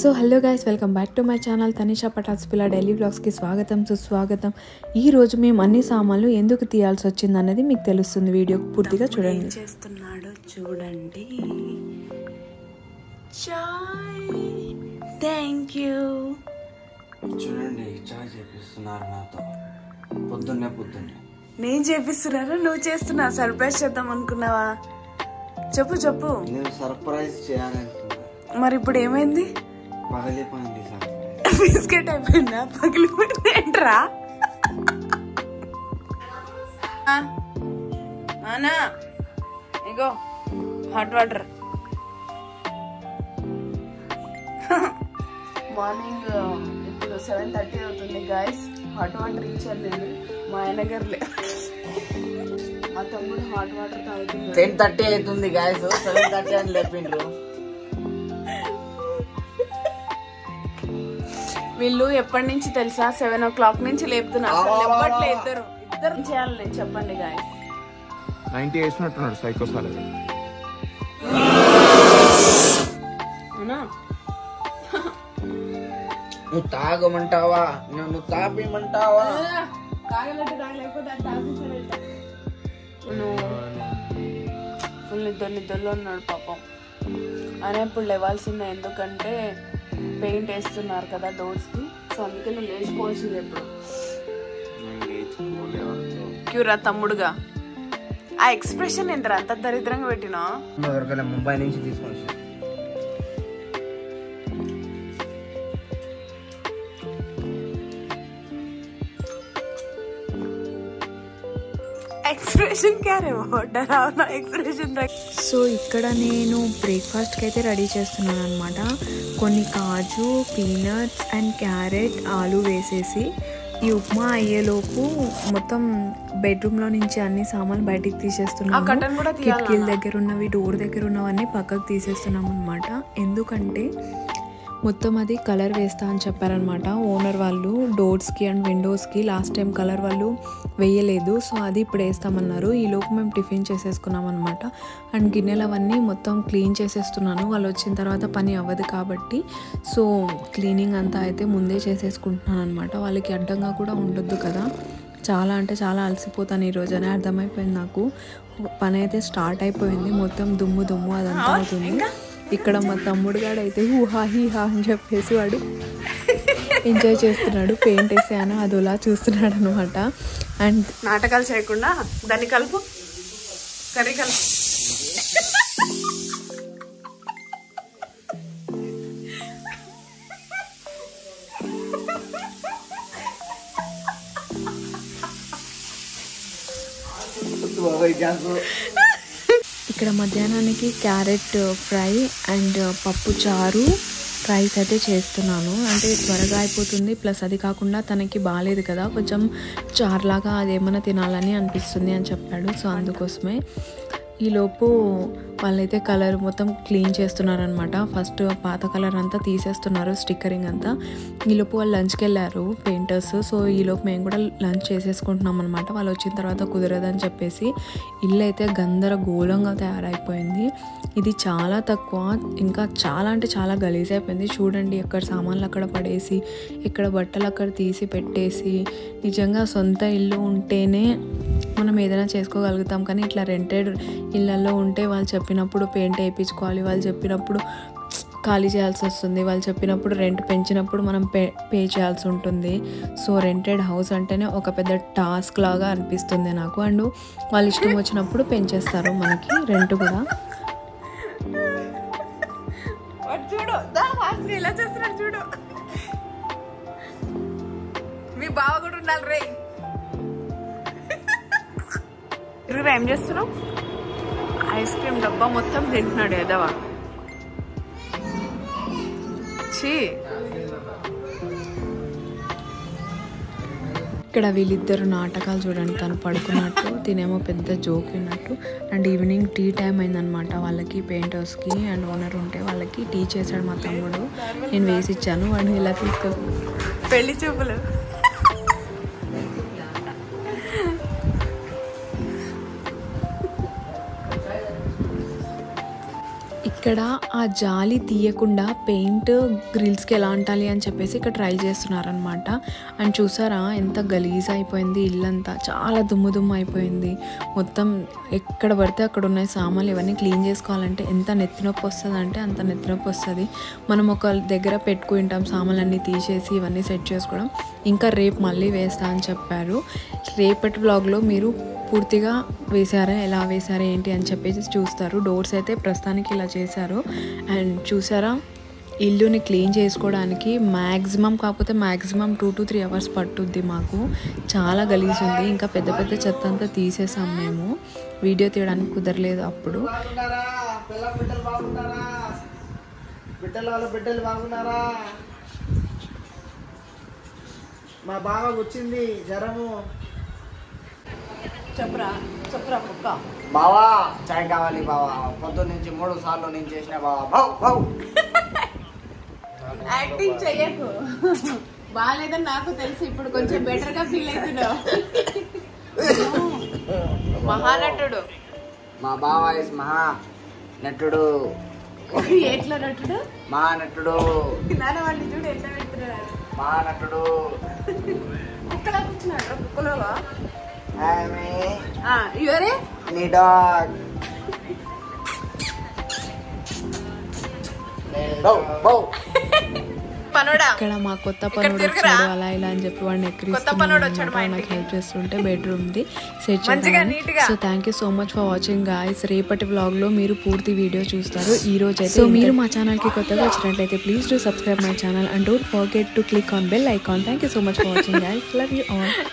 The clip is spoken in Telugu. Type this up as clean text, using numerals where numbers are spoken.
So hello guys, welcome back to my channel Tanisha Patas పిల్ల డైలీ వ్లాగ్స్కి స్వాగతం సుస్వాగతం. ఈరోజు మేము అన్ని సామాన్లు ఎందుకు తీయాల్సి వచ్చింది అన్నది మీకు తెలుస్తుంది. వీడియో పూర్తిగా చూడండి. చేస్తున్నాడు చూడండి. చాయ్ థ్యాంక్ యూ. చూడండి చాయ్ చేపిస్తున్నారు నాతో పొద్దున్నే. నేను చేపిస్తున్నాను, నువ్వు చేస్తున్నా. సర్ప్రైజ్ చేద్దాం అనుకున్నావా? చెప్పు చెప్పు. నేను సర్ప్రైజ్ చేయాలనుకున్నా. మరి ఇప్పుడు ఏమైంది? పగలిపోయింది సార్. బిస్కెట్ అయిపోయిందా? పగిలిపోయింది ఏంట్రా? నానా ఇగో హాట్ వాటర్. మార్నింగ్ ఇప్పుడు 7:30 అవుతుంది గాయస్. హాట్ వాటర్ ఇచ్చాను నేను. మా ఆయన గారులే, మా తమ్ముడు హాట్ వాటర్ తాగుతుంది. 10:30 అవుతుంది గాయస్, 7:30 అని లేపిండ్రు. వీళ్ళు ఎప్పటి నుంచి తెలుసా? 7 o'clock నుంచి లేపుతున్నారు. ఇద్దరు చేయాలి. నేను చెప్పండి గాయస్. 90 వేసినట్టున్నాడు psycho sir. నువ్వు తాగమంటావా? నువ్వు తాపిమంటావా? ఫుల్ నిద్రలో ఉన్నాడు పాపం. ఆయన ఇప్పుడు లేవాల్సిందే, ఎందుకంటే పెయింట్ వేస్తున్నారు కదా డోర్స్ కి. సో అందుకే నువ్వు లేచిపోవాల్సింది. ఎప్పుడు క్యూరా తమ్ముడుగా ఆ ఎక్స్ప్రెషన్ ఏంటరా అంత దరిద్రంగా పెట్టినా? ముంబై నుంచి తీసుకొని एक्सप्रेशन क्या रे वो डरावना एक्सप्रेशन. సో ఇక్కడ నేను బ్రేక్ఫాస్ట్కి అయితే రెడీ చేస్తున్నాను అనమాట. కొన్ని కాజు, పీనట్స్ అండ్ క్యారెట్, ఆలు వేసేసి ఈ ఉప్మా అయ్యేలోపు మొత్తం బెడ్రూమ్లో నుంచి అన్ని సామాన్లు బయటికి తీసేస్తున్నాము. కిటికీల దగ్గర ఉన్నవి, డోర్ దగ్గర ఉన్నవన్నీ పక్కకు తీసేస్తున్నాం అనమాట. ఎందుకంటే మొత్తం అది కలర్ వేస్తా అని చెప్పారనమాట ఓనర్ వాళ్ళు. డోర్స్కి అండ్ విండోస్కి లాస్ట్ టైం కలర్ వాళ్ళు వేయలేదు, సో అది ఇప్పుడు వేస్తామన్నారు. ఈలోపు మేము టిఫిన్ చేసేసుకున్నాం అనమాట. అండ్ గిన్నెలు అవన్నీ మొత్తం క్లీన్ చేసేస్తున్నాను. వాళ్ళు వచ్చిన తర్వాత పని అవ్వదు కాబట్టి సో క్లీనింగ్ అంతా అయితే ముందే చేసేసుకుంటున్నాను అనమాట. వాళ్ళకి అడ్డంగా కూడా ఉండొద్దు కదా. చాలా అంటే చాలా అలసిపోతాను ఈరోజు అని అర్థమైపోయింది నాకు. పని అయితే స్టార్ట్ అయిపోయింది. మొత్తం దుమ్ము అదంతా అవుతుంది. ఇక్కడ మా తమ్ముడు గాడు అయితే ఊహా హీహా అని చెప్పేసి వాడు ఎంజాయ్ చేస్తున్నాడు. పెయింట్ వేసాను అదోలా చూస్తున్నాడు అనమాట. అండ్ నాటకాలు చేయకుండా దాన్ని కలుపు, కర్రీ కలుపు. ఇక్కడ మధ్యాహ్నానికి క్యారెట్ ఫ్రై అండ్ పప్పు చారు, రైస్ అయితే చేస్తున్నాను. అంటే త్వరగా అయిపోతుంది. ప్లస్ అది కాకుండా తనకి బాగాలేదు కదా, కొంచెం చారులాగా అదేమన్నా తినాలని అనిపిస్తుంది అని చెప్పాడు. సో అందుకోసమే ఈలోపు వాళ్ళైతే కలర్ మొత్తం క్లీన్ చేస్తున్నారనమాట. ఫస్ట్ పాత కలర్ అంతా తీసేస్తున్నారు, స్టిక్కరింగ్ అంతా. ఈలోపు వాళ్ళు లంచ్కి వెళ్ళారు పెయింటర్స్. సో ఈలోపు మేము కూడా లంచ్ చేసేసుకుంటున్నాం అనమాట. వాళ్ళు వచ్చిన తర్వాత కుదరదని చెప్పేసి ఇల్లు అయితే గందరగోళంగా తయారైపోయింది. ఇది చాలా తక్కువ, ఇంకా చాలా అంటే చాలా గలీజ్ అయిపోయింది. చూడండి, ఎక్కడ సామాన్లు అక్కడ పడేసి, ఇక్కడ బట్టలు అక్కడ తీసి పెట్టేసి. నిజంగా సొంత ఇల్లు ఉంటేనే మనం ఏదైనా చేసుకోగలుగుతాం, కానీ ఇట్లా రెంటెడ్ ఇళ్ళల్లో ఉంటే వాళ్ళు చెప్పినప్పుడు పెయింట్ వేయించుకోవాలి, వాళ్ళు చెప్పినప్పుడు ఖాళీ చేయాల్సి వస్తుంది, వాళ్ళు చెప్పినప్పుడు రెంట్ పెంచినప్పుడు మనం పే చేయాల్సి ఉంటుంది. సో రెంటెడ్ హౌస్ అంటేనే ఒక పెద్ద టాస్క్ లాగా అనిపిస్తుంది నాకు. అండ్ వాళ్ళు ఇష్టం వచ్చినప్పుడు పెంచేస్తారు మనకి రెంట్ కూడా. చూడు ఎలా చేస్తున్నాడు చూడు. మీ బావ కూడా ఉండాలి రే. ఏం చేస్తున్నావు? ఐస్ క్రీమ్ డబ్బా మొత్తం తింటున్నాడు ఎదవా. ఇక్కడ వీళ్ళిద్దరు నాటకాలు చూడండి. తను పడుకున్నట్టు, తినేమో పెద్ద జోక్ విన్నట్టు. అండ్ ఈవినింగ్ టీ టైం అయిందనమాట వాళ్ళకి, పెయింటర్స్కి అండ్ ఓనర్ ఉంటే వాళ్ళకి టీ చేశాడు మా తమ్ముడు. నేను వేసి ఇచ్చాను, వాడిని ఇలా తీసుకొస్తాను. పెళ్లి చూపులు. ఇక్కడ ఆ జాలి తీయకుండా పెయింట్ గ్రిల్స్కి ఎలా అంటాలి అని చెప్పేసి ఇక్కడ ట్రై చేస్తున్నారనమాట. అండ్ చూసారా ఎంత గలీజ్ అయిపోయింది ఇల్లంతా, చాలా దుమ్ము అయిపోయింది మొత్తం. ఎక్కడ పడితే అక్కడ ఉన్నాయి సామాన్లు, ఇవన్నీ క్లీన్ చేసుకోవాలంటే ఎంత నెత్తినొప్పి వస్తుంది అంటే అంత నెత్తినొప్పి వస్తుంది. మనం ఒక దగ్గర పెట్టుకుంటాం సామాన్లన్నీ తీసేసి ఇవన్నీ సెట్ చేసుకోవడం. ఇంకా రేపు మళ్ళీ వేస్తా అని చెప్పారు. రేపటి వ్లాగ్లో మీరు పూర్తిగా వేశారా, ఎలా వేశారా ఏంటి అని చెప్పేసి చూస్తారు. డోర్స్ అయితే ప్రస్తుతానికి ఇలా చేశారు. అండ్ చూసారా ఇల్లుని క్లీన్ చేసుకోవడానికి మ్యాక్సిమం 2 to 3 hours పట్టుద్ది మాకు. చాలా గలీజ్ ఉంది. ఇంకా పెద్ద చెత్త అంతా తీసేసాం మేము, వీడియో తీయడానికి కుదరలేదు అప్పుడు. బిడ్డలు బాగున్నారా? మా బావ వచ్చింది జ్వరము. చెప్పరా కుక్క. బావా చాయ్ కావాలి బావా, పొద్దున్న నుంచి 3 సార్లు నేను చేసిన బావా. బావ్ బావ్ యాక్టింగ్ చెయ్యకు, బాగాలేదని నాకు తెలుసు. ఇప్పుడు కొంచెం బెటర్ గా ఫీల్ అవుతున్నావు. మహానటుడు మా బావ ఇస్ మహా నటుడు. ఎట్లా నటుడు? మహానటుడు. నాన్న వాళ్ళు చూడు ఎట్లా పెడుతున్నాడు. మహానటుడు. కుక్కలా కూర్చున్నాడు. కుక్కలోగా I'm ఇవరే నీ డాగ్. పనోడా ఇక్కడ మా కొత్త పనుడు వచ్చాడు అలా ఇలా అని చెప్పి వాడిని ఎక్కిరిస్తున్నాడు. నాకు హెల్ప్ చేస్తుంటే బెడ్రూమ్ది సెట్ చేయాలి. So thank you so much for watching guys. రేపటి వ్లాగ్లో మీరు పూర్తి వీడియో చూస్తారు. ఈ రోజు అయితే సో మీరు మా ఛానల్కి కొత్తగా వచ్చినట్లయితే please do subscribe my channel and don't forget to click on bell icon. Thank you so much for watching guys. Love you all.